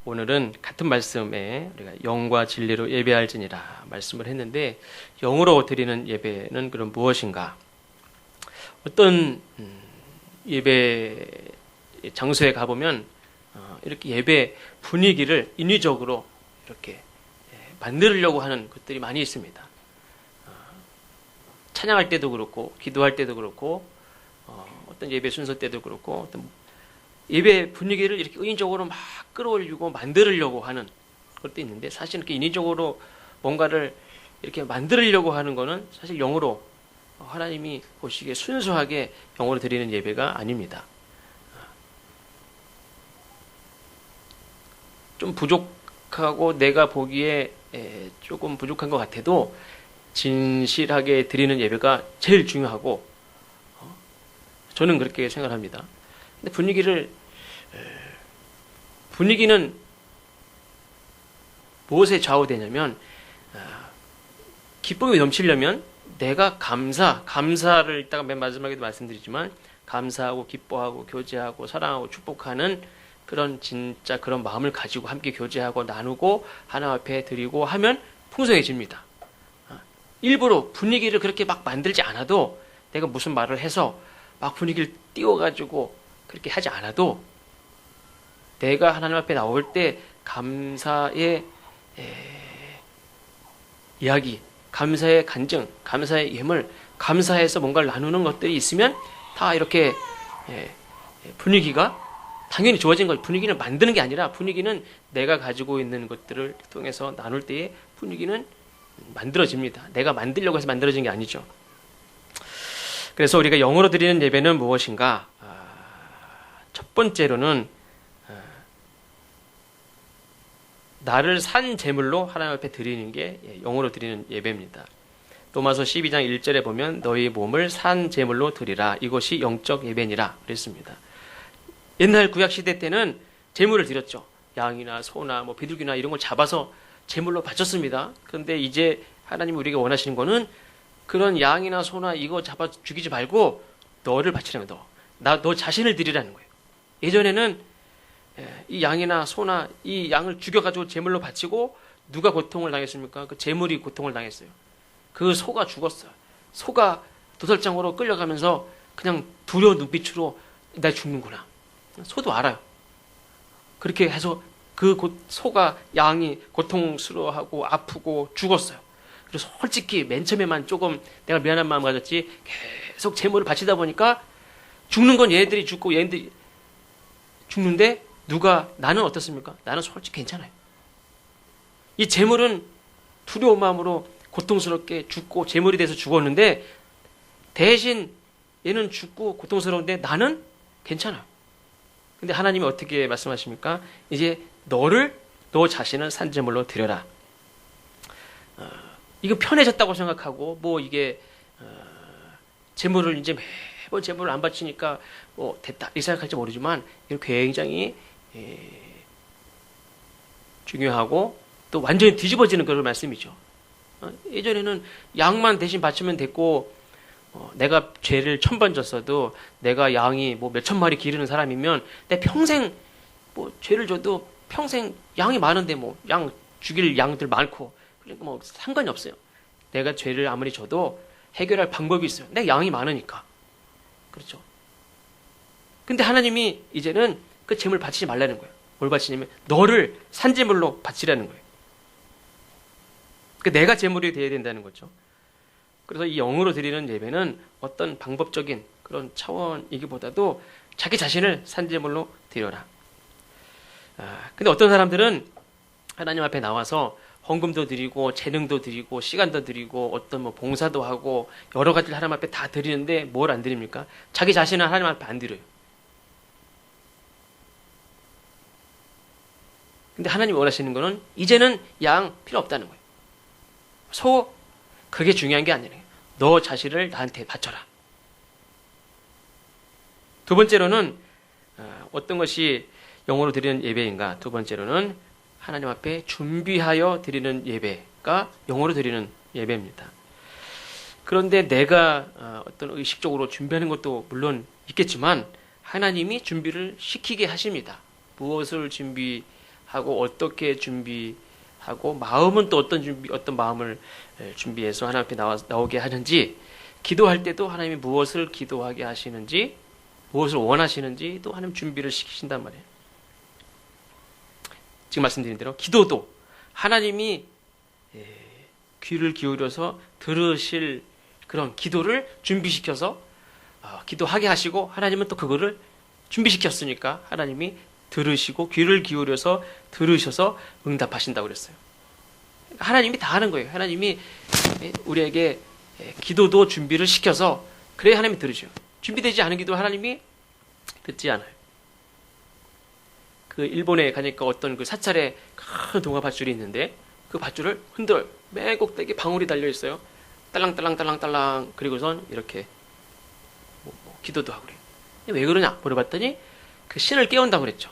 오늘은 같은 말씀에 우리가 영과 진리로 예배할지니라 말씀을 했는데, 영으로 드리는 예배는 그럼 무엇인가? 어떤 예배 장소에 가보면 이렇게 예배 분위기를 인위적으로 이렇게 만들려고 하는 것들이 많이 있습니다. 찬양할 때도 그렇고, 기도할 때도 그렇고, 어떤 예배 순서 때도 그렇고, 어떤 예배 분위기를 이렇게 인위적으로 막 끌어올리고 만들려고 하는 것도 있는데, 사실 이렇게 인위적으로 뭔가를 이렇게 만들려고 하는 거는 사실 영으로, 하나님이 보시기에 순수하게 영으로 드리는 예배가 아닙니다. 좀 부족하고 내가 보기에 조금 부족한 것 같아도 진실하게 드리는 예배가 제일 중요하고, 저는 그렇게 생각합니다. 근데 분위기는 무엇에 좌우되냐면, 기쁨이 넘치려면 내가 감사를 이따가 맨 마지막에도 말씀드리지만, 감사하고 기뻐하고 교제하고 사랑하고 축복하는 그런 진짜 그런 마음을 가지고 함께 교제하고 나누고 하나님 앞에 드리고 하면 풍성해집니다. 일부러 분위기를 그렇게 막 만들지 않아도, 내가 무슨 말을 해서 막 분위기를 띄워가지고 그렇게 하지 않아도, 내가 하나님 앞에 나올 때 감사의 이야기, 감사의 간증, 감사의 예물, 감사해서 뭔가를 나누는 것들이 있으면 다 이렇게 분위기가 당연히 좋아진 거예요. 분위기는 만드는 게 아니라, 분위기는 내가 가지고 있는 것들을 통해서 나눌 때에 분위기는 만들어집니다. 내가 만들려고 해서 만들어진 게 아니죠. 그래서 우리가 영으로 드리는 예배는 무엇인가? 첫 번째로는 나를 산 제물로 하나님 앞에 드리는 게 영으로 드리는 예배입니다. 로마서 12장 1절에 보면 너희 몸을 산 제물로 드리라. 이것이 영적 예배니라 그랬습니다. 옛날 구약시대 때는 제물을 드렸죠. 양이나 소나 비둘기나 이런 걸 잡아서 제물로 바쳤습니다. 그런데 이제 하나님이 우리가 원하시는 거는 그런 양이나 소나 이거 잡아 죽이지 말고 너를 바치라는 거예요. 너 자신을 드리라는 거예요. 예전에는 이 양이나 소나 이 양을 죽여가지고 제물로 바치고 누가 고통을 당했습니까? 그 제물이 고통을 당했어요. 그 소가 죽었어요. 소가 도살장으로 끌려가면서 그냥 두려운 눈빛으로 나 죽는구나. 소도 알아요. 그렇게 해서 그 소가, 양이 고통스러워하고 아프고 죽었어요. 그래서 솔직히 맨 처음에만 조금 내가 미안한 마음 가졌지, 계속 제물을 바치다 보니까 죽는 건 얘네들이 죽고 얘네들이 죽는데, 나는 어떻습니까? 나는 솔직히 괜찮아요. 이 제물은 두려운 마음으로 고통스럽게 죽고 제물이 돼서 죽었는데, 대신 얘는 죽고 고통스러운데 나는 괜찮아요. 근데 하나님이 어떻게 말씀하십니까? 이제 너 자신을 산제물로 드려라. 이거 편해졌다고 생각하고, 이게 제물을 이제 매번 제물을 안 바치니까 됐다 이 생각할지 모르지만, 이건 굉장히 중요하고 또 완전히 뒤집어지는 그런 말씀이죠. 예전에는 양만 대신 바치면 됐고, 내가 죄를 1000번 졌어도, 내가 양이 몇천 마리 기르는 사람이면 내 평생 죄를 져도 평생 양이 많은데 양 죽일 양들 많고, 그러니까 상관이 없어요. 내가 죄를 아무리 져도 해결할 방법이 있어요. 내 양이 많으니까. 그렇죠. 근데 하나님이 이제는 그 제물 바치지 말라는 거예요. 뭘 바치냐면 너를 산제물로 바치라는 거예요. 그러니까 내가 제물이 되어야 된다는 거죠. 그래서 이 영으로 드리는 예배는 어떤 방법적인 그런 차원이기보다도 자기 자신을 산제물로 드려라. 근데 어떤 사람들은 하나님 앞에 나와서 헌금도 드리고 재능도 드리고 시간도 드리고 어떤 봉사도 하고 여러 가지를 하나님 앞에 다 드리는데 뭘 안 드립니까? 자기 자신은 하나님 앞에 안 드려요. 근데 하나님이 원하시는 거는 이제는 양 필요 없다는 거예요. 그게 중요한 게 아니에요. 너 자신을 나한테 바쳐라. 두 번째로는 어떤 것이 영으로 드리는 예배인가? 두 번째로는 하나님 앞에 준비하여 드리는 예배가 영으로 드리는 예배입니다. 그런데 내가 어떤 의식적으로 준비하는 것도 물론 있겠지만 하나님이 준비를 시키게 하십니다. 무엇을 준비하라 하고 어떻게 준비하고 마음은 또 어떤 마음을 준비해서 하나님 앞에 나오게 하는지, 기도할 때도 하나님이 무엇을 기도하게 하시는지, 무엇을 원하시는지 또 하나님 준비를 시키신단 말이에요. 지금 말씀드린 대로 기도도 하나님이 귀를 기울여서 들으실 그런 기도를 준비시켜서 기도하게 하시고, 하나님은 또 그거를 준비시켰으니까 하나님이 들으시고 귀를 기울여서 들으셔서 응답하신다고 그랬어요. 하나님이 다 하는 거예요. 하나님이 우리에게 기도도 준비를 시켜서 그래야 하나님이 들으셔요. 준비되지 않은 기도 하나님이 듣지 않아요. 그 일본에 가니까 어떤 그 사찰에 큰 동화 밧줄이 있는데 그 밧줄을 흔들어요. 맨 꼭대기 방울이 달려 있어요. 딸랑딸랑딸랑딸랑. 그리고선 이렇게 기도도 하고 그래요. 왜 그러냐 물어봤더니 그 신을 깨운다고 그랬죠.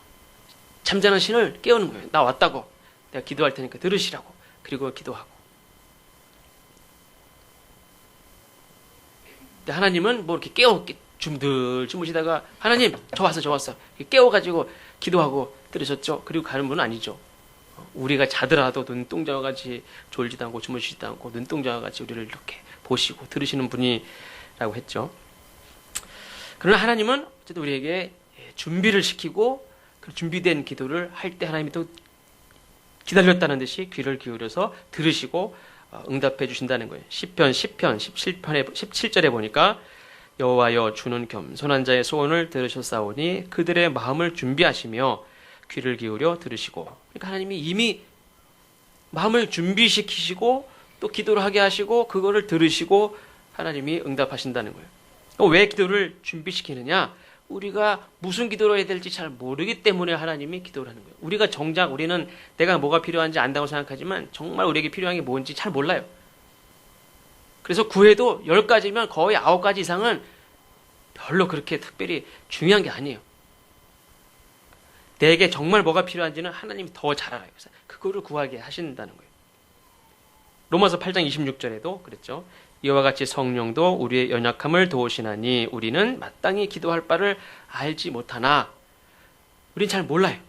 잠자는 신을 깨우는 거예요. 나 왔다고. 내가 기도할 테니까 들으시라고. 그리고 기도하고. 근데 하나님은 뭐 이렇게 줌들 주무시다가 하나님 저 왔어 깨워가지고 기도하고 들으셨죠? 그리고 가는 분은 아니죠. 우리가 자더라도 눈동자같이 졸지도 않고 주무시지도 않고 눈동자같이 우리를 이렇게 보시고 들으시는 분이라고 했죠. 그러나 하나님은 어쨌든 우리에게 준비를 시키고 그 준비된 기도를 할 때 하나님이 또 기다렸다는 듯이 귀를 기울여서 들으시고 응답해 주신다는 거예요. 시편 10편 17절에 보니까 여호와여 주는 겸손한 자의 소원을 들으셨사오니 그들의 마음을 준비하시며 귀를 기울여 들으시고. 그러니까 하나님이 이미 마음을 준비시키시고 또 기도를 하게 하시고 그거를 들으시고 하나님이 응답하신다는 거예요. 왜 기도를 준비시키느냐? 우리가 무슨 기도를 해야 될지 잘 모르기 때문에 하나님이 기도를 하는 거예요. 우리가 정작 우리는 내가 뭐가 필요한지 안다고 생각하지만 정말 우리에게 필요한 게 뭔지 잘 몰라요. 그래서 구해도 10가지면 거의 9가지 이상은 별로 그렇게 특별히 중요한 게 아니에요. 내게 정말 뭐가 필요한지는 하나님이 더 잘 알아요. 그래서 그거를 구하게 하신다는 거예요. 로마서 8장 26절에도 그랬죠. 이와 같이 성령도 우리의 연약함을 도우시나니 우리는 마땅히 기도할 바를 알지 못하나. 우린 잘 몰라요.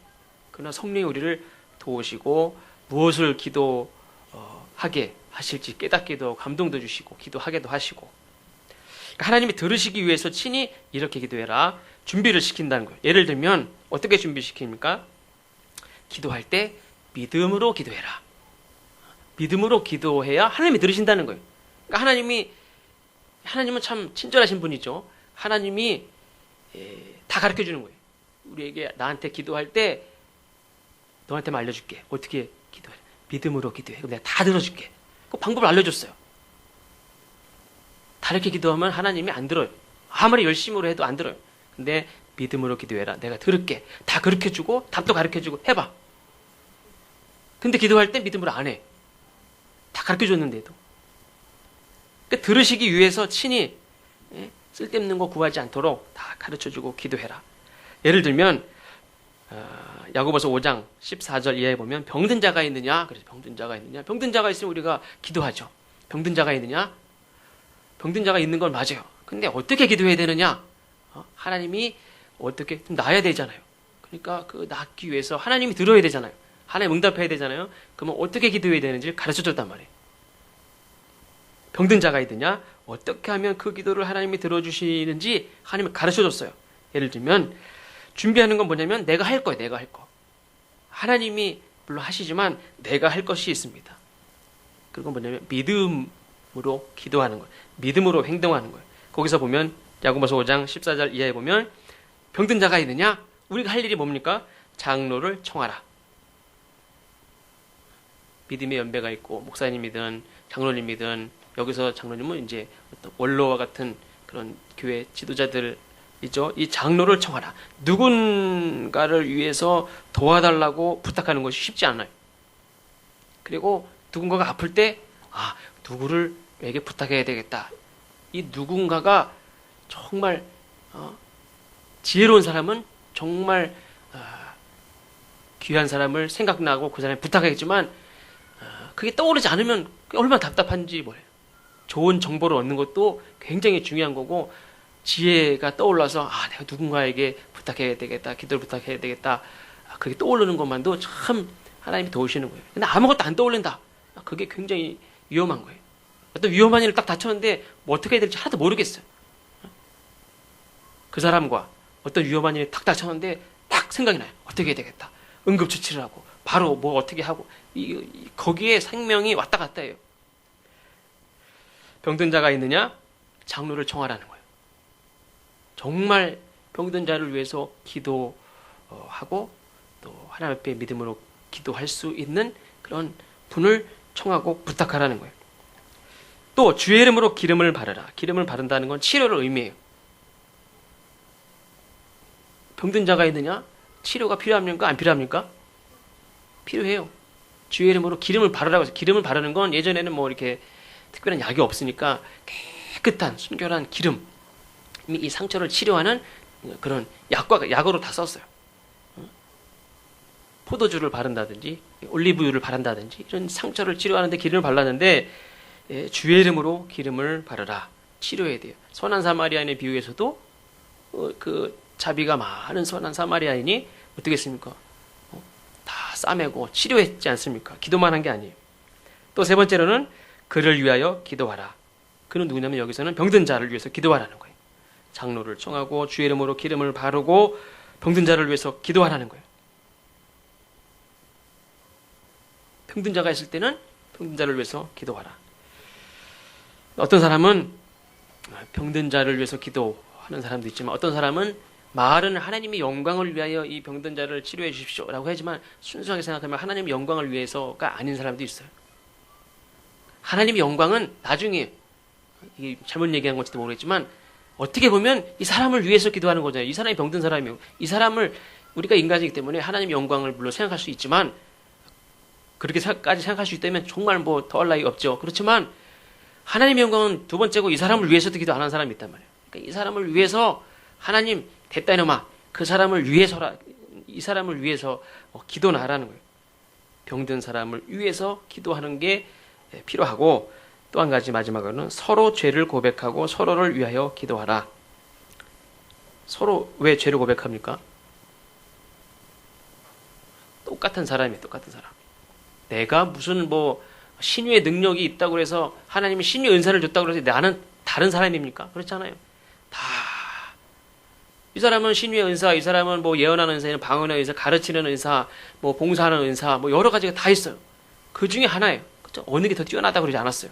그러나 성령이 우리를 도우시고 무엇을 기도하게 하실지 깨닫기도 하고 감동도 주시고 기도하게도 하시고. 그러니까 하나님이 들으시기 위해서 친히 이렇게 기도해라 준비를 시킨다는 거예요. 예를 들면 어떻게 준비시킵니까? 기도할 때 믿음으로 기도해라. 믿음으로 기도해야 하나님이 들으신다는 거예요. 그러니까 하나님은 참 친절하신 분이죠. 하나님이 다 가르쳐 주는 거예요. 우리에게 나한테 기도할 때 너한테만 알려줄게. 어떻게 기도해? 믿음으로 기도해. 그럼 내가 다 들어줄게. 그 방법을 알려줬어요. 다르게 기도하면 하나님이 안 들어요. 아무리 열심으로 해도 안 들어요. 근데 믿음으로 기도해라. 내가 들을게. 다 가르쳐주고 답도 가르쳐주고 해봐. 근데 기도할 때 믿음으로 안 해. 다 가르쳐줬는데도. 그러니까 들으시기 위해서 친히 쓸데없는 거 구하지 않도록 다 가르쳐주고 기도해라. 예를 들면 야고보서 5장 14절 이하에 보면 병든 자가 있느냐? 그래서 병든 자가 있느냐? 병든 자가 있으면 우리가 기도하죠. 병든 자가 있느냐? 병든 자가 있는 건 맞아요. 근데 어떻게 기도해야 되느냐? 하나님이 어떻게 좀 나아야 되잖아요. 그러니까 그 낫기 위해서 하나님이 들어야 되잖아요. 하나님 응답해야 되잖아요. 그러면 어떻게 기도해야 되는지 가르쳐줬단 말이에요. 병든 자가 있느냐? 어떻게 하면 그 기도를 하나님이 들어주시는지 하나님이 가르쳐줬어요. 예를 들면 준비하는 건 뭐냐면 내가 할 거예요. 내가 할 거. 하나님이 물론 하시지만 내가 할 것이 있습니다. 그건 뭐냐면 믿음으로 기도하는 거예요. 믿음으로 행동하는 거예요. 거기서 보면 야고보서 5장 14절 이하에 보면 병든 자가 있느냐? 우리가 할 일이 뭡니까? 장로를 청하라. 믿음의 연배가 있고 목사님이든 장로님이든 여기서 장로님은 이제 어떤 원로와 같은 그런 교회 지도자들이죠. 이 장로를 청하라. 누군가를 위해서 도와달라고 부탁하는 것이 쉽지 않아요. 그리고 누군가가 아플 때 누구를 에게 부탁해야 되겠다. 이 누군가가 정말 지혜로운 사람은 정말 귀한 사람을 생각나고 그 사람이 부탁하겠지만 그게 떠오르지 않으면 얼마나 답답한지 뭐예요. 좋은 정보를 얻는 것도 굉장히 중요한 거고 지혜가 떠올라서 내가 누군가에게 부탁해야 되겠다. 기도를 부탁해야 되겠다. 그게 떠오르는 것만도 참 하나님이 도우시는 거예요. 근데 아무것도 안 떠올린다. 그게 굉장히 위험한 거예요. 어떤 위험한 일을 딱 닥쳤는데 뭐 어떻게 해야 될지 하나도 모르겠어요. 그 사람과 어떤 위험한 일이 딱 닥쳤는데 딱 생각이 나요. 어떻게 해야 되겠다. 응급처치를 하고 바로 뭐 어떻게 하고 거기에 생명이 왔다 갔다 해요. 병든 자가 있느냐? 장로를 청하라는 거예요. 정말 병든 자를 위해서 기도하고 또 하나님 앞에 믿음으로 기도할 수 있는 그런 분을 청하고 부탁하라는 거예요. 또 주의 이름으로 기름을 바르라. 기름을 바른다는 건 치료를 의미해요. 병든 자가 있느냐? 치료가 필요합니까? 안 필요합니까? 필요해요. 주의 이름으로 기름을 바르라고 해서 기름을 바르는 건 예전에는 뭐 이렇게 특별한 약이 없으니까 깨끗한 순결한 기름이 이 상처를 치료하는 그런 약으로 다 썼어요. 포도주를 바른다든지 올리브유를 바른다든지 이런 상처를 치료하는데 기름을 발랐는데 주의 이름으로 기름을 바르라. 치료해야 돼요. 선한 사마리아인의 비유에서도 그 자비가 많은 선한 사마리아인이 어떻게 했습니까? 다 싸매고 치료했지 않습니까? 기도만 한 게 아니에요. 또 세 번째로는 그를 위하여 기도하라. 그는 누구냐면 여기서는 병든 자를 위해서 기도하라는 거예요. 장로를 청하고 주의 이름으로 기름을 바르고 병든 자를 위해서 기도하라는 거예요. 병든 자가 있을 때는 병든 자를 위해서 기도하라. 어떤 사람은 병든 자를 위해서 기도하는 사람도 있지만 어떤 사람은 말은 하나님의 영광을 위하여 이 병든 자를 치료해 주십시오 라고 하지만 순수하게 생각하면 하나님의 영광을 위해서가 아닌 사람도 있어요. 하나님의 영광은 나중에 이게 잘못 얘기한 건지도 모르겠지만 어떻게 보면 이 사람을 위해서 기도하는 거잖아요. 이 사람이 병든 사람이고 이 사람을 우리가 인간이기 때문에 하나님의 영광을 물론 생각할 수 있지만 그렇게까지 생각할 수 있다면 정말 뭐 더할 나위 없죠. 그렇지만 하나님의 영광은 두 번째고 이 사람을 위해서도 기도 안 한 사람이 있단 말이에요. 그러니까 이 사람을 위해서 하나님 됐다 이놈아 그 사람을 위해서라 이 사람을 위해서 기도나 하라는 거예요. 병든 사람을 위해서 기도하는 게 필요하고 또 한 가지 마지막으로는 서로 죄를 고백하고 서로를 위하여 기도하라. 서로 왜 죄를 고백합니까? 똑같은 사람이에요. 똑같은 사람. 내가 무슨 뭐 신유의 능력이 있다고 해서 하나님이 신유의 은사를 줬다고 해서 나는 다른 사람입니까? 그렇잖아요. 다 이 사람은 신유의 은사, 이 사람은 뭐 예언하는 은사, 방언의 은사, 가르치는 은사, 뭐 봉사하는 은사, 뭐 여러 가지가 다 있어요. 그 중에 하나예요. 그렇죠? 어느 게 더 뛰어나다고 그러지 않았어요.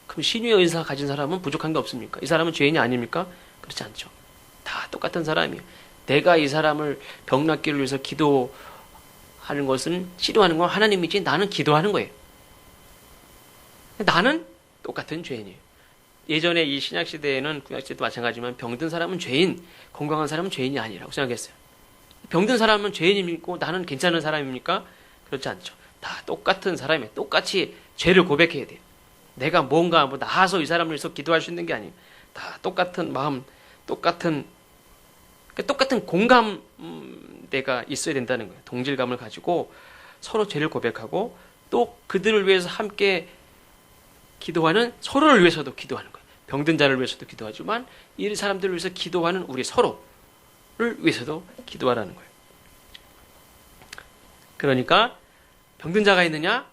그럼 신유의 은사 가진 사람은 부족한 게 없습니까? 이 사람은 죄인이 아닙니까? 그렇지 않죠. 다 똑같은 사람이에요. 내가 이 사람을 병 낫기를 위해서 기도하는 것은 치료하는 건 하나님이지 나는 기도하는 거예요. 나는 똑같은 죄인이에요. 예전에 이 신약시대에는 구약시대도 마찬가지지만 병든 사람은 죄인, 건강한 사람은 죄인이 아니라고 생각했어요. 병든 사람은 죄인이고 나는 괜찮은 사람입니까? 그렇지 않죠. 다 똑같은 사람이에요. 똑같이 죄를 고백해야 돼요. 내가 뭔가 뭐 나아서 이 사람을 위해서 기도할 수 있는 게 아니에요. 다 똑같은 마음, 똑같은 공감대가 있어야 된다는 거예요. 동질감을 가지고 서로 죄를 고백하고 또 그들을 위해서 함께 기도하는 서로를 위해서도 기도하는 거예요. 병든 자를 위해서도 기도하지만 이 사람들을 위해서 기도하는 우리 서로를 위해서도 기도하라는 거예요. 그러니까 병든 자가 있느냐?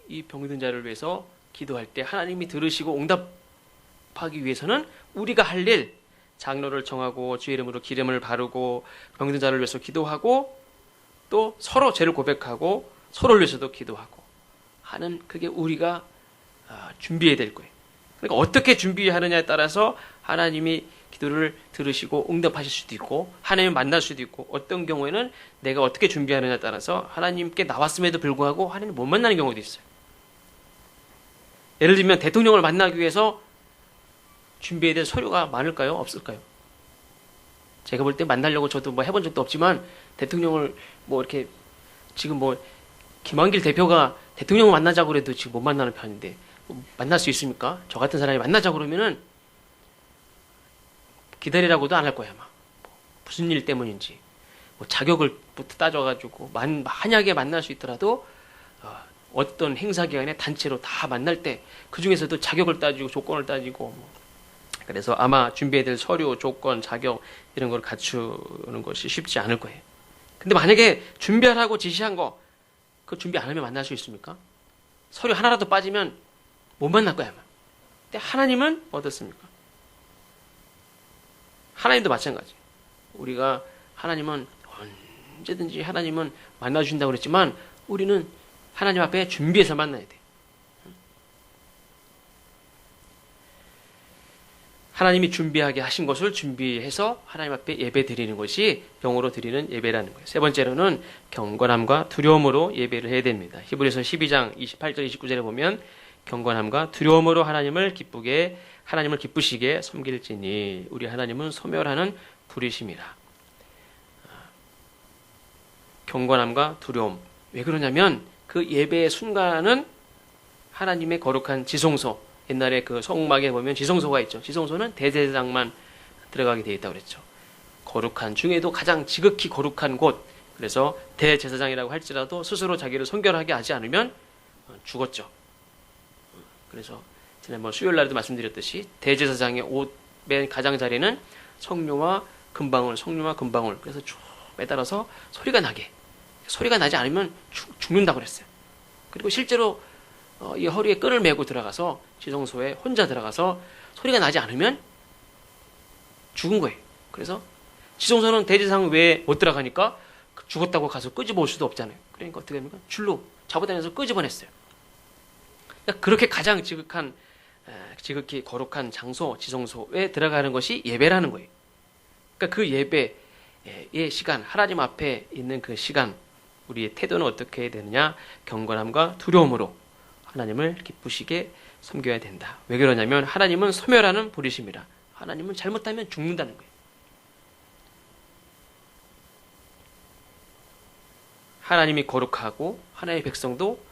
이 병든 자를 위해서 기도할 때 하나님이 들으시고 응답하기 위해서는 우리가 할 일, 장로를 정하고 주의 이름으로 기름을 바르고 병든 자를 위해서 기도하고 또 서로 죄를 고백하고 서로를 위해서도 기도하고 하는 그게 우리가 준비해야 될 거예요. 그러니까 어떻게 준비하느냐에 따라서 하나님이 기도를 들으시고 응답하실 수도 있고 하나님을 만날 수도 있고 어떤 경우에는 내가 어떻게 준비하느냐에 따라서 하나님께 나왔음에도 불구하고 하나님 못 만나는 경우도 있어요. 예를 들면 대통령을 만나기 위해서 준비해야 될 서류가 많을까요? 없을까요? 제가 볼 때 만나려고 저도 뭐 해본 적도 없지만 대통령을 뭐 이렇게 지금 뭐 김한길 대표가 대통령을 만나자고 그래도 지금 못 만나는 편인데 만날 수 있습니까? 저 같은 사람이 만나자고 그러면은 기다리라고도 안 할 거야 아마. 무슨 일 때문인지 뭐 자격을 부터 따져가지고 만약에 만날 수 있더라도 어떤 행사 기간에 단체로 다 만날 때 그 중에서도 자격을 따지고 조건을 따지고 그래서 아마 준비해야 될 서류, 조건, 자격 이런 걸 갖추는 것이 쉽지 않을 거예요. 근데 만약에 준비하라고 지시한 거, 그 준비 안 하면 만날 수 있습니까? 서류 하나라도 빠지면 못 만날 거야, 아마. 근데 하나님은 어떻습니까? 하나님도 마찬가지. 우리가 하나님은 언제든지 하나님은 만나주신다고 그랬지만 우리는 하나님 앞에 준비해서 만나야 돼. 하나님이 준비하게 하신 것을 준비해서 하나님 앞에 예배 드리는 것이 영으로 드리는 예배라는 거예요. 세 번째로는 경건함과 두려움으로 예배를 해야 됩니다. 히브리서 12장 28절 29절에 보면 경건함과 두려움으로 하나님을 기쁘시게 섬길지니 우리 하나님은 소멸하는 불이심이라. 경건함과 두려움. 왜 그러냐면 그 예배의 순간은 하나님의 거룩한 지성소, 옛날에 그 성막에 보면 지성소가 있죠. 지성소는 대제사장만 들어가게 되어 있다고 그랬죠. 거룩한 중에도 가장 지극히 거룩한 곳. 그래서 대제사장이라고 할지라도 스스로 자기를 성결하게 하지 않으면 죽었죠. 그래서 지난번 수요일 날에도 말씀드렸듯이 대제사장의 옷 맨 가장자리는 석류와 금방울. 그래서 쭉 매달아서 소리가 나지 않으면 죽는다고 그랬어요. 그리고 실제로 이 허리에 끈을 메고 들어가서 지성소에 혼자 들어가서 소리가 나지 않으면 죽은 거예요. 그래서 지성소는 대제사장 외에 못 들어가니까 죽었다고 가서 끄집어 올 수도 없잖아요. 그러니까 어떻게 합니까? 줄로 잡아다녀서 끄집어냈어요. 그러니까 그렇게 가장 지극히 거룩한 장소, 지성소에 들어가는 것이 예배라는 거예요. 그러니까 그 예배의 시간, 하나님 앞에 있는 그 시간, 우리의 태도는 어떻게 해야 되느냐? 경건함과 두려움으로 하나님을 기쁘시게 섬겨야 된다. 왜 그러냐면 하나님은 소멸하는 불이심이라. 하나님은 잘못하면 죽는다는 거예요. 하나님이 거룩하고 하나님의 백성도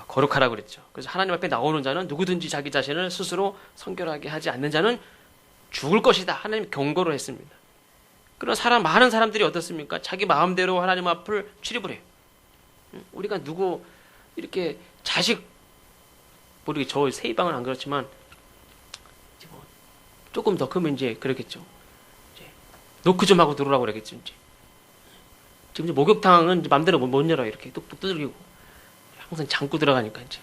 거룩하라고 그랬죠. 그래서 하나님 앞에 나오는 자는 누구든지 자기 자신을 스스로 성결하게 하지 않는 자는 죽을 것이다. 하나님이 경고를 했습니다. 그런 많은 사람들이 어떻습니까? 자기 마음대로 하나님 앞을 출입을 해요. 우리가 누구 이렇게 자식 모르게 저 세이방은 안 그렇지만 이제 뭐 조금 더 크면 이제 그렇겠죠. 이제 노크 좀 하고 들어오라고 그러겠죠. 이제 지금 이제 목욕탕은 이제 맘대로 못 열어요. 이렇게 뚝뚝 두들기고 항상 잠고 들어가니까 이제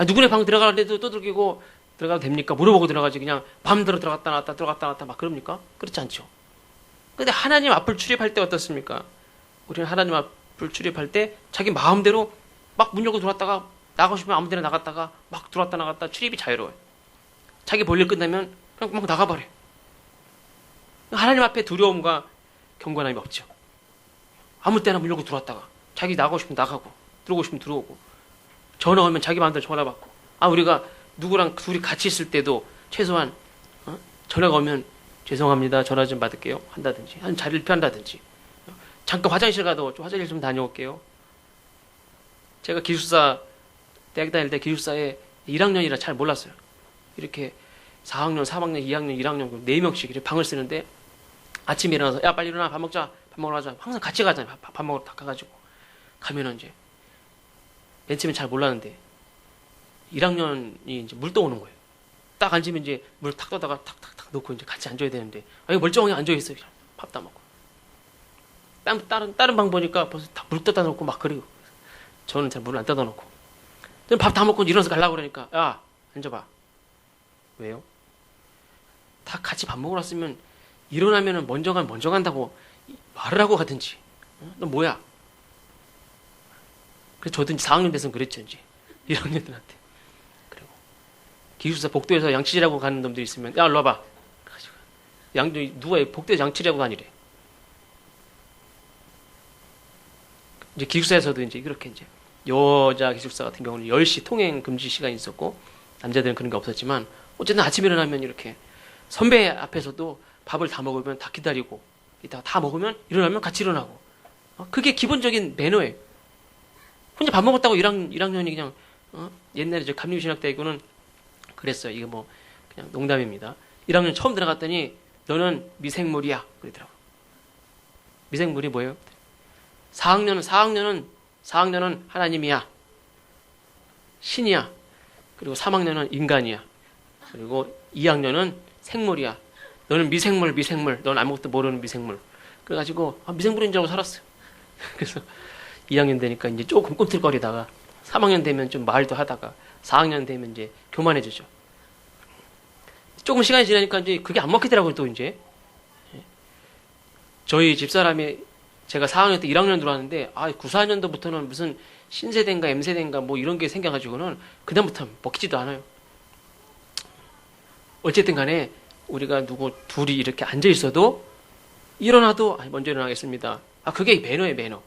누구네 방 들어가는데도 두들기고 들어가도 됩니까? 물어보고 들어가지 그냥 마음대로 들어갔다 나왔다 막 그럽니까? 그렇지 않죠. 근데 하나님 앞을 출입할 때 어떻습니까? 우리는 하나님 앞을 출입할 때 자기 마음대로 막 문 열고 들어왔다가 나가고 싶으면 아무 데나 나갔다가 막 들어왔다 나갔다 출입이 자유로워요. 자기 볼일 끝나면 그냥 막 나가버려요. 하나님 앞에 두려움과 경건함이 없죠. 아무 때나 문 열고 들어왔다가 자기 나가고 싶으면 나가고 들어오고 싶으면 들어오고 전화 오면 자기 마음대로 전화 받고 우리가 누구랑 둘이 같이 있을 때도 최소한 전화가 오면 죄송합니다. 전화 좀 받을게요. 한다든지 한 자리를 피한다든지 잠깐 화장실 가도 화장실 좀 다녀올게요. 제가 기숙사 대학 다닐 때 기숙사에 1학년이라 잘 몰랐어요. 이렇게 4학년, 3학년, 2학년, 1학년 4명씩 이렇게 방을 쓰는데 아침에 일어나서 야 빨리 일어나 밥 먹자. 밥 먹으러 가자. 항상 같이 가잖아요. 밥 먹으러 다 가가지고 가면은 이제 맨 처음엔 잘 몰랐는데 1학년이 이제 물 떠오는 거예요. 딱 앉으면 이제 물 탁 떠다가 탁탁탁 놓고 이제 같이 앉아야 되는데 이거 멀쩡하게 앉아있어요. 밥 다 먹고 다른 방 보니까 벌써 다 물 떠다 놓고 막 그리고 저는 잘 물을 안 떠다 놓고 밥 다 먹고 일어나서 가려고 그러니까 야 앉아봐. 왜요? 다 같이 밥 먹으러 왔으면 일어나면은 먼저 간다고 말을 하고 가든지 너 뭐야? 그래서 저도 이제 4학년 돼서는 그랬죠. 이제 1학년들한테 그리고 기숙사 복도에서 양치질하고 가는 놈들이 있으면 야 일로 와봐. 누가 복도에서 양치질하고 다니래. 이제 기숙사에서도 이제 그렇게 이제 여자 기숙사 같은 경우는 10시 통행 금지 시간이 있었고 남자들은 그런 게 없었지만 어쨌든 아침에 일어나면 이렇게 선배 앞에서도 밥을 다 먹으면 다 기다리고 이따가 다 먹으면 일어나면 같이 일어나고 그게 기본적인 매너예요. 혼자 밥 먹었다고 1학년이 그냥 옛날에 저 감리신학대학교는 그랬어요. 이게 뭐 그냥 농담입니다. 1학년 처음 들어갔더니 너는 미생물이야 그러더라고. 미생물이 뭐예요? 4학년은 하나님이야. 신이야. 그리고 3학년은 인간이야. 그리고 2학년은 생물이야. 너는 미생물. 너는 아무것도 모르는 미생물. 그래가지고 미생물인 줄 알고 살았어요. 그래서 2학년 되니까 이제 조금 꿈틀거리다가 3학년 되면 좀 말도 하다가 4학년 되면 이제 교만해지죠. 조금 시간이 지나니까 이제 그게 안 먹히더라고요, 또 이제. 저희 집사람이 제가 4학년 때 1학년 들어왔는데, 9, 4학년도부터는 무슨 신세대인가 M세대인가 뭐 이런 게 생겨가지고는 그다음부터 먹히지도 않아요. 어쨌든 간에 우리가 누구 둘이 이렇게 앉아 있어도 일어나도 먼저 일어나겠습니다. 그게 매너예요, 매너.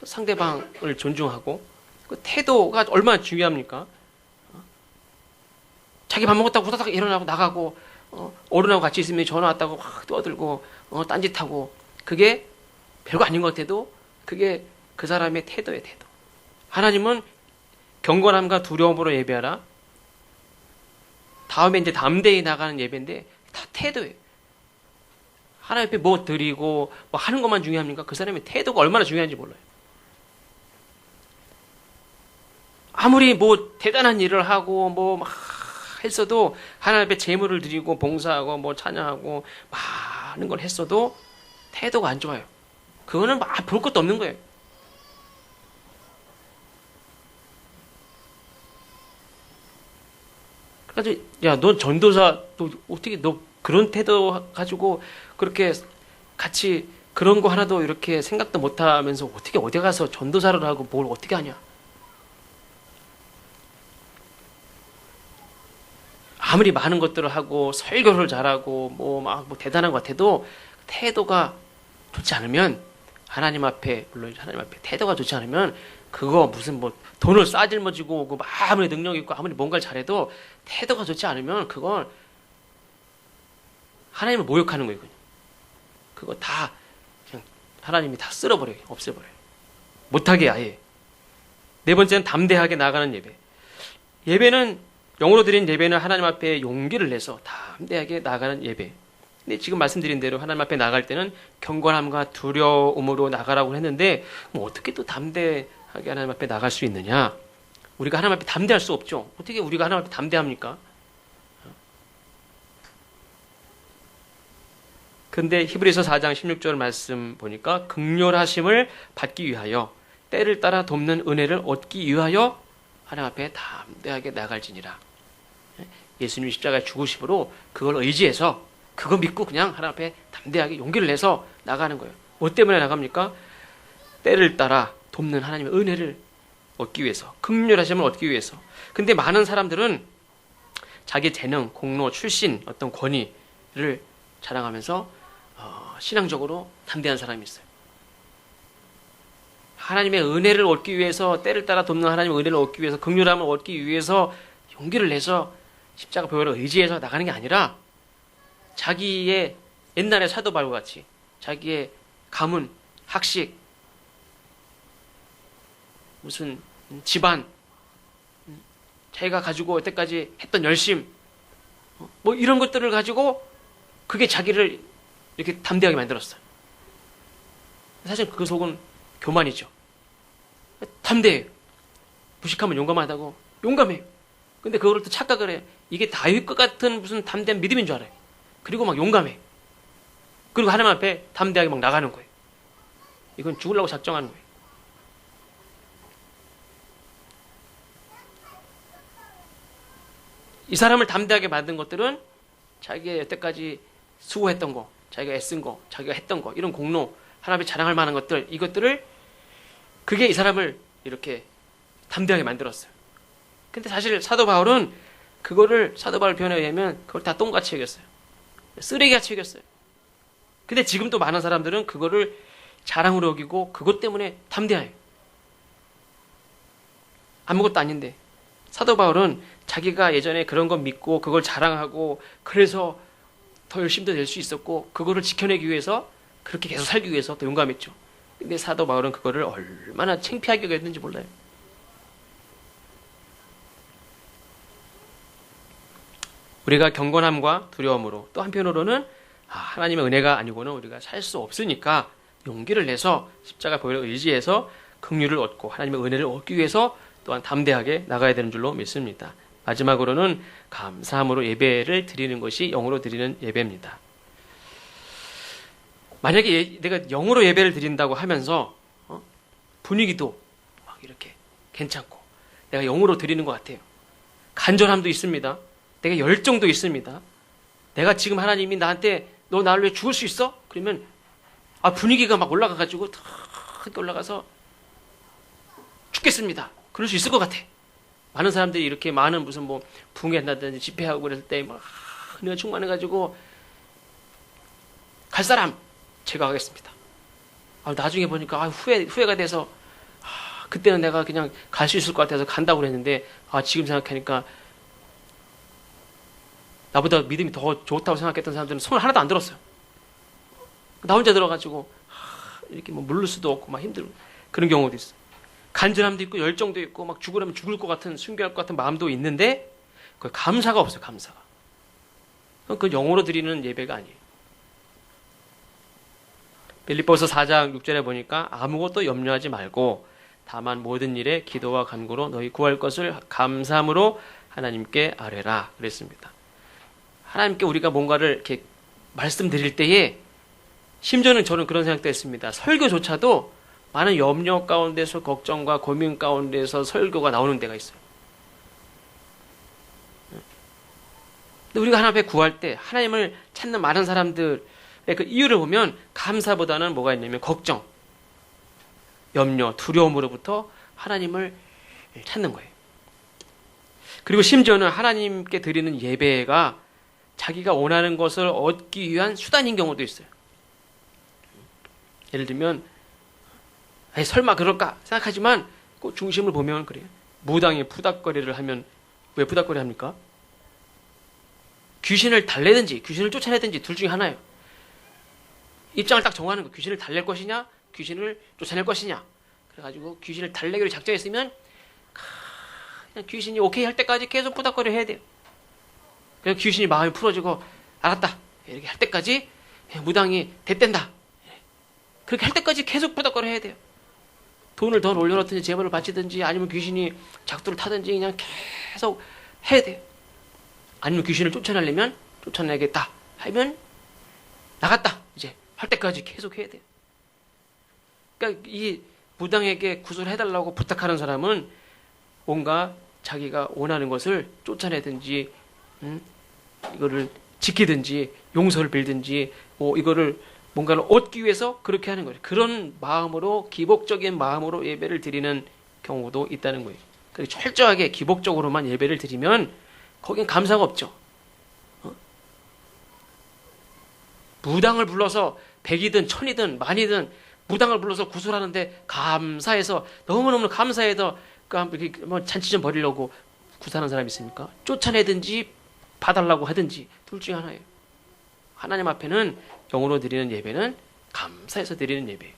상대방을 존중하고 그 태도가 얼마나 중요합니까? 자기 밥 먹었다고 후다닥 일어나고 나가고 어른하고 같이 있으면 전화 왔다고 확 떠들고 딴짓하고 그게 별거 아닌 것 같아도 그게 그 사람의 태도예요, 태도. 하나님은 경건함과 두려움으로 예배하라. 다음에 이제 담대히 나가는 예배인데 다 태도예요. 하나님 앞에 뭐 드리고 뭐 하는 것만 중요합니까? 그 사람의 태도가 얼마나 중요한지 몰라요. 아무리 뭐 대단한 일을 하고 뭐 막 했어도 하나님 앞에 제물을 드리고 봉사하고 뭐 찬양하고 많은 걸 했어도 태도가 안 좋아요. 그거는 볼 것도 없는 거예요. 그래서 야, 너 전도사 너 어떻게 너 그런 태도 가지고 그렇게 같이 그런 거 하나도 이렇게 생각도 못 하면서 어떻게 어디 가서 전도사를 하고 뭘 어떻게 하냐? 아무리 많은 것들을 하고 설교를 잘하고 뭐 대단한 것 같아도 태도가 좋지 않으면 하나님 앞에 물론 하나님 앞에 태도가 좋지 않으면 그거 무슨 뭐 돈을 싸질머지고 오고 아무리 능력 있고 아무리 뭔가를 잘해도 태도가 좋지 않으면 그건 하나님을 모욕하는 거예요. 그거 다 그냥 하나님이 다 쓸어버려요. 없애버려요. 못하게 아예. 네 번째는 담대하게 나가는 예배. 예배는 영으로 드린 예배는 하나님 앞에 용기를 내서 담대하게 나가는 예배. 근데 지금 말씀드린 대로 하나님 앞에 나갈 때는 경건함과 두려움으로 나가라고 했는데 뭐 어떻게 또 담대하게 하나님 앞에 나갈 수 있느냐? 우리가 하나님 앞에 담대할 수 없죠. 어떻게 우리가 하나님 앞에 담대합니까? 근데 히브리서 4장 16절 말씀 보니까 극렬하심을 받기 위하여 때를 따라 돕는 은혜를 얻기 위하여 하나님 앞에 담대하게 나갈지니라. 예수님이 십자가에 죽으심으로 그걸 의지해서 그거 믿고 그냥 하나님 앞에 담대하게 용기를 내서 나가는 거예요. 뭐 때문에 나갑니까? 때를 따라 돕는 하나님의 은혜를 얻기 위해서, 극렬하심을 얻기 위해서. 근데 많은 사람들은 자기 재능, 공로, 출신, 어떤 권위를 자랑하면서 신앙적으로 담대한 사람이 있어요. 하나님의 은혜를 얻기 위해서, 때를 따라 돕는 하나님의 은혜를 얻기 위해서, 극렬함을 얻기 위해서 용기를 내서 십자가 보혈을 의지해서 나가는 게 아니라 자기의 옛날의 사도 바울과 같이 자기의 가문, 학식, 무슨 집안, 자기가 가지고 여태까지 했던 열심, 뭐 이런 것들을 가지고 그게 자기를 이렇게 담대하게 만들었어요. 사실 그 속은 교만이죠. 담대해요. 무식하면 용감하다고 용감해요. 근데 그거를 또 착각을 해요. 이게 다윗과 같은 무슨 담대한 믿음인 줄 알아요. 그리고 막 용감해. 그리고 하나님 앞에 담대하게 막 나가는 거예요. 이건 죽으려고 작정하는 거예요. 이 사람을 담대하게 만든 것들은 자기가 여태까지 수고했던 거, 자기가 애쓴 거, 자기가 했던 거, 이런 공로, 하나님이 자랑할 만한 것들, 이것들을 그게 이 사람을 이렇게 담대하게 만들었어요. 근데 사실 사도 바울은 그거를 사도 바울 표현에 의하면 그걸 다 똥같이 여겼어요. 쓰레기같이 여겼어요. 근데 지금도 많은 사람들은 그거를 자랑으로 여기고 그것 때문에 담대해요. 아무것도 아닌데 사도 바울은 자기가 예전에 그런 거 믿고 그걸 자랑하고 그래서 더 열심도 낼 수 있었고 그거를 지켜내기 위해서 그렇게 계속 살기 위해서 더 용감했죠. 근데 사도 바울은 그거를 얼마나 창피하게 여겼는지 몰라요. 우리가 경건함과 두려움으로 또 한편으로는 하나님의 은혜가 아니고는 우리가 살 수 없으니까 용기를 내서 십자가 보혈을 의지해서 긍휼을 얻고 하나님의 은혜를 얻기 위해서 또한 담대하게 나가야 되는 줄로 믿습니다. 마지막으로는 감사함으로 예배를 드리는 것이 영으로 드리는 예배입니다. 만약에 내가 영으로 예배를 드린다고 하면서 분위기도 막 이렇게 괜찮고 내가 영으로 드리는 것 같아요. 간절함도 있습니다. 내가 열정도 있습니다. 내가 지금 하나님이 나한테 너 나를 위해 죽을 수 있어? 그러면 분위기가 막 올라가가지고 탁 올라가서 죽겠습니다. 그럴 수 있을 것 같아. 많은 사람들이 이렇게 많은 무슨 뭐 붕괴한다든지 집회하고 그럴 때 막 내가 충만해가지고 갈 사람 제가 하겠습니다. 나중에 보니까 후회가 돼서 그때는 내가 그냥 갈 수 있을 것 같아서 간다고 그랬는데 지금 생각하니까 나보다 믿음이 더 좋다고 생각했던 사람들은 손을 하나도 안 들었어요. 나 혼자 들어가지고 이렇게 뭐 물를 수도 없고 막 힘들고 그런 경우도 있어요. 간절함도 있고 열정도 있고 막 죽으려면 죽을 것 같은 순교할 것 같은 마음도 있는데 그 감사가 없어요. 감사가. 그 영으로 드리는 예배가 아니에요. 빌립보서 4장 6절에 보니까 아무것도 염려하지 말고 다만 모든 일에 기도와 간구로 너희 구할 것을 감사함으로 하나님께 아뢰라 그랬습니다. 하나님께 우리가 뭔가를 이렇게 말씀드릴 때에 심지어는 저는 그런 생각도 했습니다. 설교조차도 많은 염려 가운데서 걱정과 고민 가운데서 설교가 나오는 데가 있어요. 근데 우리가 하나님 앞에 구할 때 하나님을 찾는 많은 사람들의 그 이유를 보면 감사보다는 뭐가 있냐면 걱정, 염려, 두려움으로부터 하나님을 찾는 거예요. 그리고 심지어는 하나님께 드리는 예배가 자기가 원하는 것을 얻기 위한 수단인 경우도 있어요. 예를 들면 설마 그럴까 생각하지만 그 중심을 보면 그래요. 무당이 푸닥거리를 하면 왜 푸닥거리 합니까? 귀신을 달래든지 귀신을 쫓아내든지 둘 중에 하나예요. 입장을 딱 정하는 거. 귀신을 달랠 것이냐 귀신을 쫓아낼 것이냐. 그래가지고 귀신을 달래기로 작정했으면 그냥 귀신이 오케이 할 때까지 계속 푸닥거리 해야 돼요. 그래서 귀신이 마음이 풀어지고 알았다 이렇게 할 때까지 무당이 됐댄다 그렇게 할 때까지 계속 푸닥거리 해야 돼요. 돈을 더 올려놓든지 제보를 바치든지 아니면 귀신이 작두를 타든지 그냥 계속 해야 돼요. 아니면 귀신을 쫓아내려면 쫓아내겠다 하면 나갔다 이제 할 때까지 계속 해야 돼요. 그러니까 이 무당에게 구슬을 해달라고 부탁하는 사람은 뭔가 자기가 원하는 것을 쫓아내든지 이거를 지키든지 용서를 빌든지 뭐 이거를 뭔가를 얻기 위해서 그렇게 하는 거예요. 그런 마음으로 기복적인 마음으로 예배를 드리는 경우도 있다는 거예요. 그래서 철저하게 기복적으로만 예배를 드리면 거긴 감사가 없죠. 무당을 불러서 100이든 1000이든 만이든 무당을 불러서 구슬하는데 감사해서 너무너무 감사해서 뭐 잔치 좀 벌이려고 구슬하는 사람이 있습니까? 쫓아내든지 봐달라고 하든지 둘 중에 하나예요. 하나님 앞에는 영으로 드리는 예배는 감사해서 드리는 예배예요.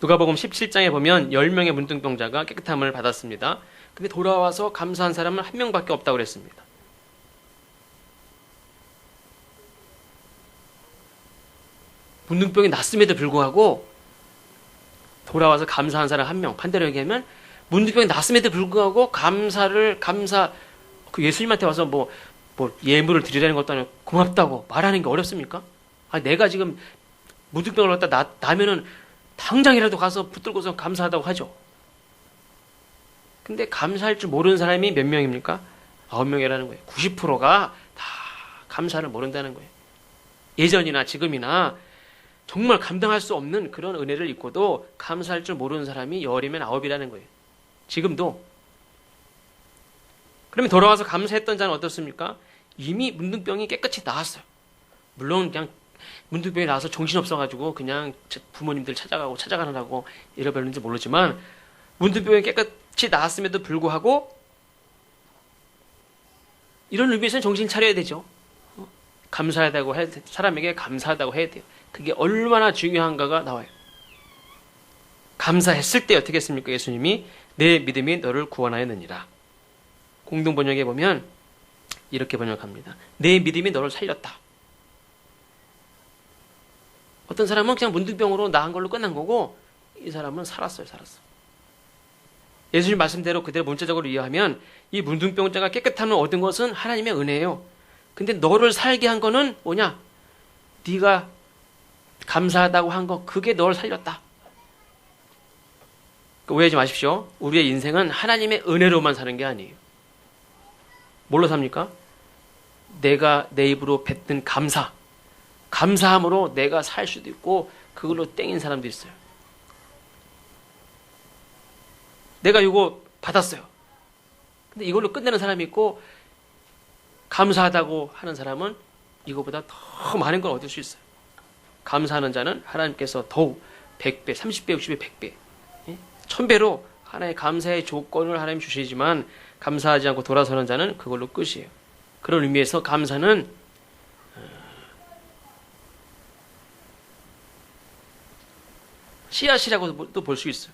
누가복음 17장에 보면 10명의 문둥병자가 깨끗함을 받았습니다. 근데 돌아와서 감사한 사람은 한 명밖에 없다고 그랬습니다. 문둥병이 났음에도 불구하고 돌아와서 감사한 사람 한 명. 반대로 얘기하면 문둥병이 났음에도 불구하고 그 예수님한테 와서 뭐 예물을 드리라는 것도 아니고 고맙다고 말하는 게 어렵습니까? 내가 지금 문둥병을 갖다 나면은 당장이라도 가서 붙들고서 감사하다고 하죠. 근데 감사할 줄 모르는 사람이 몇 명입니까? 9명이라는 거예요. 90%가 다 감사를 모른다는 거예요. 예전이나 지금이나 정말 감당할 수 없는 그런 은혜를 입고도 감사할 줄 모르는 사람이 10이면 9이라는 거예요. 지금도. 그러면 돌아와서 감사했던 자는 어떻습니까? 이미 문둥병이 깨끗이 나았어요. 물론 그냥 문둥병이 나와서 정신없어가지고 그냥 부모님들 찾아가느라고 잃어버렸는지 모르지만 문둥병이 깨끗이 나았음에도 불구하고 이런 의미에서는 정신 차려야 되죠. 감사하다고 해야 돼. 사람에게 감사하다고 해야 돼요. 그게 얼마나 중요한가가 나와요. 감사했을 때 어떻게 했습니까? 예수님이 내 믿음이 너를 구원하였느니라. 공동 번역에 보면 이렇게 번역합니다. 내 믿음이 너를 살렸다. 어떤 사람은 그냥 문둥병으로 나은 걸로 끝난 거고 이 사람은 살았어요. 예수님 말씀대로 그대로 문자적으로 이해하면 이 문둥병자가 깨끗함을 얻은 것은 하나님의 은혜예요. 근데 너를 살게 한 거는 뭐냐? 네가 감사하다고 한 거, 그게 널 살렸다. 오해하지 마십시오. 우리의 인생은 하나님의 은혜로만 사는 게 아니에요. 뭘로 삽니까? 내가 내 입으로 뱉은 감사함으로 내가 살 수도 있고 그걸로 땡인 사람도 있어요. 내가 이거 받았어요. 근데 이걸로 끝내는 사람이 있고 감사하다고 하는 사람은 이거보다 더 많은 걸 얻을 수 있어요. 감사하는 자는 하나님께서 더욱 100배, 30배, 60배, 100배, 1000배로 하나의 감사의 조건을 하나님 주시지만 감사하지 않고 돌아서는 자는 그걸로 끝이에요. 그런 의미에서 감사는 씨앗이라고도 볼 수 있어요.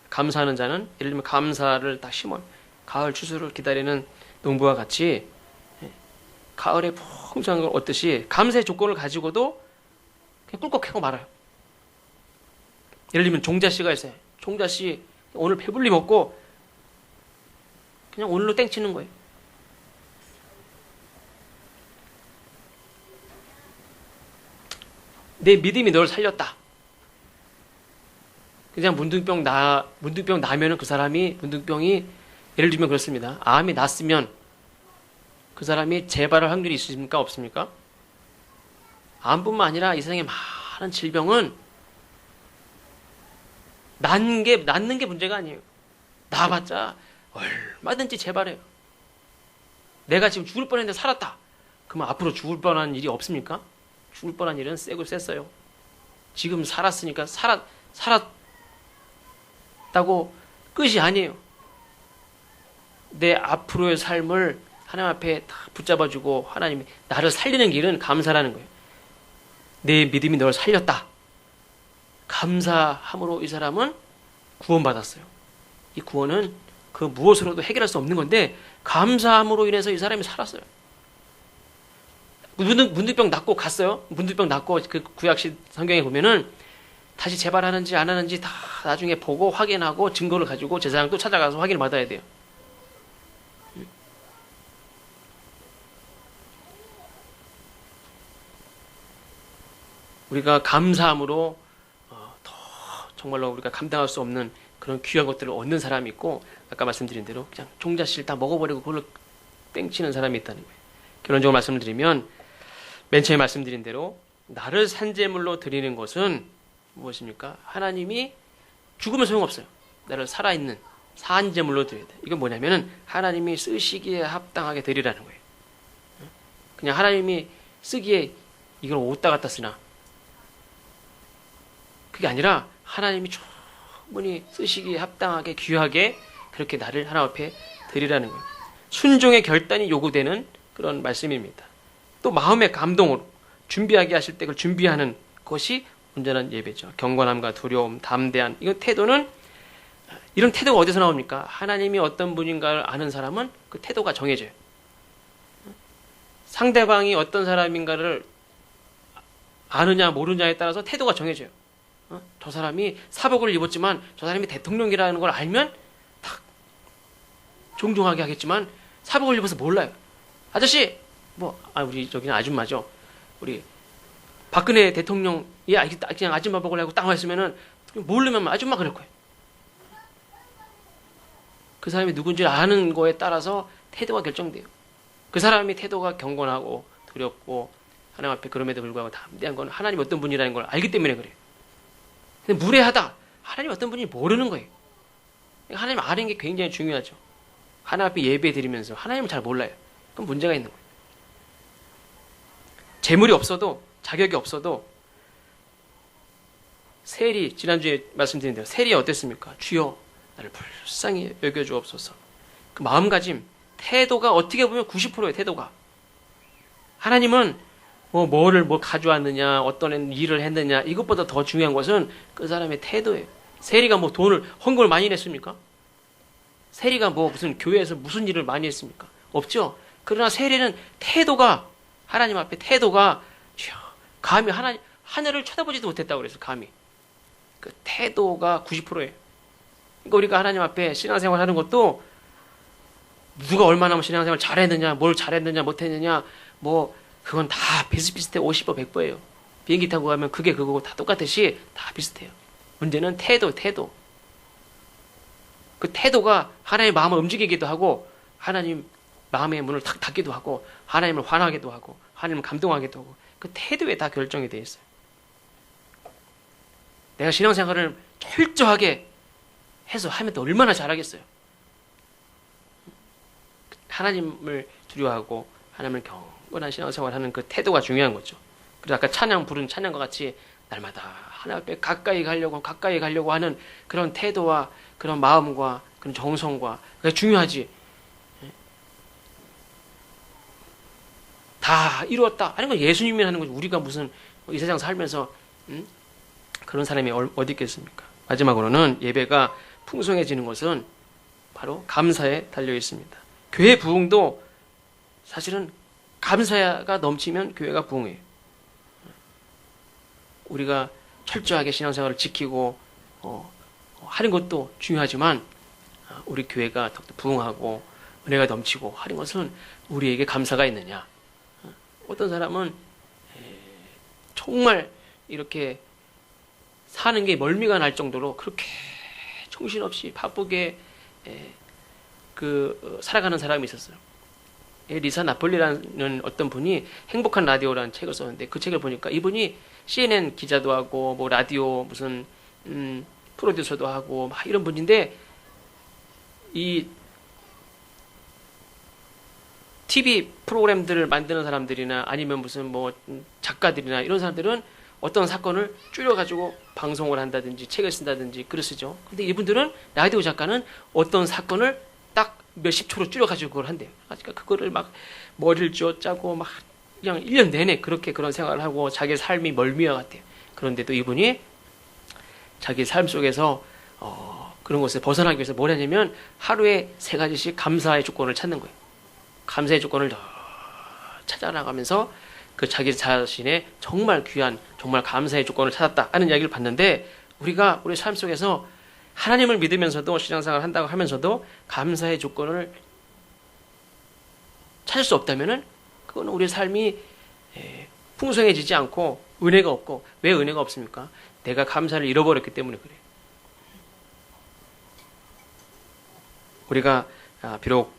감사하는 자는 예를 들면 감사를 다 심어요. 가을 추수를 기다리는 농부와 같이 가을에 풍성한 걸 얻듯이 감사의 조건을 가지고도 그냥 꿀꺽하고 말아요. 예를 들면 종자씨가 있어요. 종자씨 오늘 배불리 먹고 그냥 오늘로 땡치는 거예요. 내 믿음이 널 살렸다. 그냥 문둥병 나면은 그 사람이 문둥병이 예를 들면 그렇습니다. 암이 났으면 그 사람이 재발할 확률이 있습니까? 없습니까? 암뿐만 아니라 이 세상에 많은 질병은 낫는 게 문제가 아니에요. 나봤자 얼마든지 재발해요. 내가 지금 죽을 뻔했는데 살았다. 그러면 앞으로 죽을 뻔한 일이 없습니까? 죽을 뻔한 일은 세고 셌어요. 지금 살았으니까 살았다고 끝이 아니에요. 내 앞으로의 삶을 하나님 앞에 다 붙잡아주고 하나님이 나를 살리는 길은 감사라는 거예요. 내 믿음이 널 살렸다. 감사함으로 이 사람은 구원받았어요. 이 구원은 그 무엇으로도 해결할 수 없는 건데 감사함으로 인해서 이 사람이 살았어요. 문둥병 낫고 갔어요. 문둥병 낫고 그 구약시 성경에 보면은 다시 재발하는지 안 하는지 다 나중에 보고 확인하고 증거를 가지고 제사장 또 찾아가서 확인을 받아야 돼요. 우리가 감사함으로 더 정말로 우리가 감당할 수 없는 그런 귀한 것들을 얻는 사람이 있고 아까 말씀드린 대로 그냥 종자씨를 다 먹어버리고 그걸로 땡치는 사람이 있다는 거예요. 결론적으로 말씀을 드리면 맨 처음에 말씀드린 대로 나를 산제물로 드리는 것은 무엇입니까? 하나님이 죽으면 소용없어요. 나를 살아있는 산제물로 드려야 돼. 이건 뭐냐면은 하나님이 쓰시기에 합당하게 드리라는 거예요. 그냥 하나님이 쓰기에 이걸 옷다 갖다 쓰나 그게 아니라 하나님이 충분히 쓰시기에 합당하게 귀하게 그렇게 나를 하나님 앞에 드리라는 거예요. 순종의 결단이 요구되는 그런 말씀입니다. 또 마음의 감동으로 준비하게 하실 때 그걸 준비하는 것이 온전한 예배죠. 경건함과 두려움, 담대한 이런 태도는 이런 태도가 어디서 나옵니까? 하나님이 어떤 분인가를 아는 사람은 그 태도가 정해져요. 상대방이 어떤 사람인가를 아느냐 모르느냐에 따라서 태도가 정해져요. 저 사람이 사복을 입었지만 저 사람이 대통령이라는 걸 알면 탁 존중하게 하겠지만 사복을 입어서 몰라요. 아저씨 우리 저기는 아줌마죠. 우리 박근혜 대통령이 그냥 아줌마복을 하고 딱 왔으면은 모르면 아줌마 그럴 거예요. 그 사람이 누군지 아는 거에 따라서 태도가 결정돼요. 그 사람이 태도가 경건하고 두렵고 하나님 앞에 그럼에도 불구하고 담대한 건 하나님 어떤 분이라는 걸 알기 때문에 그래요. 근데 무례하다. 하나님 어떤 분인지 모르는 거예요. 하나님 아는 게 굉장히 중요하죠. 하나님 앞에 예배 드리면서 하나님을 잘 몰라요. 그럼 문제가 있는 거예요. 재물이 없어도 자격이 없어도 세리 지난주에 말씀드린 대로 세리 어땠습니까? 주여 나를 불쌍히 여겨주옵소서. 그 마음가짐 태도가 어떻게 보면 90%예요. 태도가 하나님은 뭐를 가져왔느냐 어떤 일을 했느냐 이것보다 더 중요한 것은 그 사람의 태도예요. 세리가 돈을 헌금을 많이 냈습니까? 세리가 무슨 교회에서 무슨 일을 많이 했습니까? 없죠. 그러나 세리는 태도가 하나님 앞에 태도가 감히 하늘을 쳐다보지도 못했다고 그래서 감히 그 태도가 90%예요. 그러니까 우리가 하나님 앞에 신앙생활 하는 것도 누가 얼마나 신앙생활 잘했느냐 뭘 잘했느냐 못했느냐 그건 다 비슷비슷해 50% 100%예요. 비행기 타고 가면 그게 그거고 다 똑같듯이 다 비슷해요. 문제는 태도. 그 태도가 하나님의 마음을 움직이기도 하고 하나님 마음의 문을 탁 닫기도 하고 하나님을 환하게도 하고 하나님을 감동하기도 하고 그 태도에 다 결정이 되어 있어요. 내가 신앙생활을 철저하게 해서 하면 또 얼마나 잘하겠어요. 하나님을 두려워하고 하나님을 경건한 신앙생활을 하는 그 태도가 중요한 거죠. 그래서 아까 부른 찬양과 같이 날마다 하나님 앞에 가까이 가려고 하는 그런 태도와 그런 마음과 그런 정성과 그게 중요하지. 다 이루었다. 아니, 예수님이 하는 거지. 우리가 무슨 이 세상 살면서 그런 사람이 어디 있겠습니까? 마지막으로는 예배가 풍성해지는 것은 바로 감사에 달려 있습니다. 교회 부흥도 사실은 감사가 넘치면 교회가 부흥해요. 우리가 철저하게 신앙생활을 지키고 하는 것도 중요하지만 우리 교회가 더욱더 부흥하고 은혜가 넘치고 하는 것은 우리에게 감사가 있느냐. 어떤 사람은 정말 이렇게 사는 게 멀미가 날 정도로 그렇게 정신없이 바쁘게 살아가는 사람이 있었어요. 리사 나폴리라는 어떤 분이 행복한 라디오라는 책을 썼는데 그 책을 보니까 이분이 CNN 기자도 하고 뭐 라디오 무슨 프로듀서도 하고 막 이런 분인데 이 TV 프로그램들을 만드는 사람들이나 아니면 무슨 뭐 작가들이나 이런 사람들은 어떤 사건을 줄여가지고 방송을 한다든지 책을 쓴다든지 글을 쓰죠. 근데 이분들은 라디오 작가는 어떤 사건을 딱 몇십 초로 줄여가지고 그걸 한대요. 그러니까 그거를 막 머리를 쥐어짜고 막 그냥 1년 내내 그런 생활을 하고 자기 삶이 멀미와 같아요. 그런데도 이분이 자기 삶 속에서 그런 것을 벗어나기 위해서 뭘 하냐면 하루에 3가지씩 감사의 조건을 찾는 거예요. 감사의 조건을 더 찾아나가면서 그 자기 자신의 정말 귀한 정말 감사의 조건을 찾았다 하는 이야기를 봤는데 우리가 우리 삶 속에서 하나님을 믿으면서도 신앙생활을 한다고 하면서도 감사의 조건을 찾을 수 없다면은 그거는 우리의 삶이 풍성해지지 않고 은혜가 없고 왜 은혜가 없습니까? 내가 감사를 잃어버렸기 때문에 그래요. 우리가 비록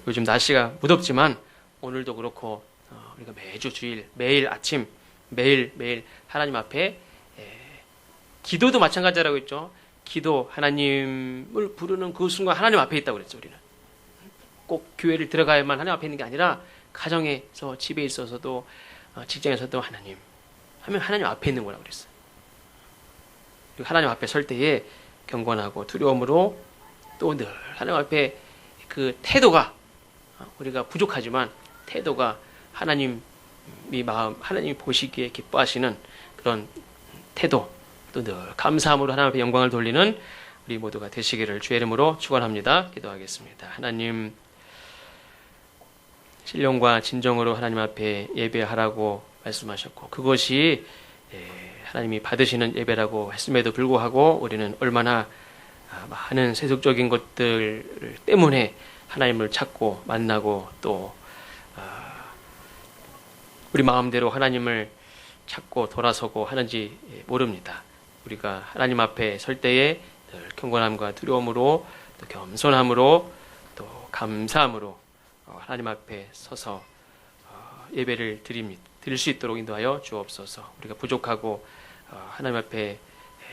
요즘 날씨가 무덥지만 오늘도 그렇고 우리가 매주 주일 매일 아침 매일 하나님 앞에 기도도 마찬가지라고 했죠. 기도 하나님을 부르는 그 순간 하나님 앞에 있다고 그랬죠. 우리는 꼭 교회를 들어가야만 하나님 앞에 있는 게 아니라 가정에서 집에 있어서도 직장에서도 하나님 하면 하나님 앞에 있는 거라고 그랬어요. 그리고 하나님 앞에 설 때에 경건하고 두려움으로 또 늘 하나님 앞에 그 태도가 우리가 부족하지만 태도가 하나님이 하나님이 보시기에 기뻐하시는 그런 태도 또 늘 감사함으로 하나님 앞에 영광을 돌리는 우리 모두가 되시기를 주의 이름으로 축원합니다. 기도하겠습니다. 하나님 신령과 진정으로 하나님 앞에 예배하라고 말씀하셨고 그것이 하나님이 받으시는 예배라고 했음에도 불구하고 우리는 얼마나 많은 세속적인 것들 때문에 하나님을 찾고 만나고 또 우리 마음대로 하나님을 찾고 돌아서고 하는지 모릅니다. 우리가 하나님 앞에 설 때에 늘 경건함과 두려움으로 또 겸손함으로 또 감사함으로 하나님 앞에 서서 예배를 드릴 수 있도록 인도하여 주옵소서. 우리가 부족하고 하나님 앞에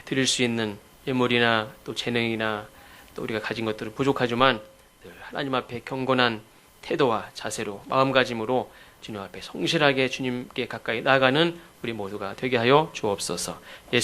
드릴 수 있는 예물이나 또 재능이나 또 우리가 가진 것들은 부족하지만 늘 하나님 앞에 경건한 태도와 자세로 마음가짐으로 주님 앞에 성실하게 주님께 가까이 나아가는 우리 모두가 되게 하여 주옵소서.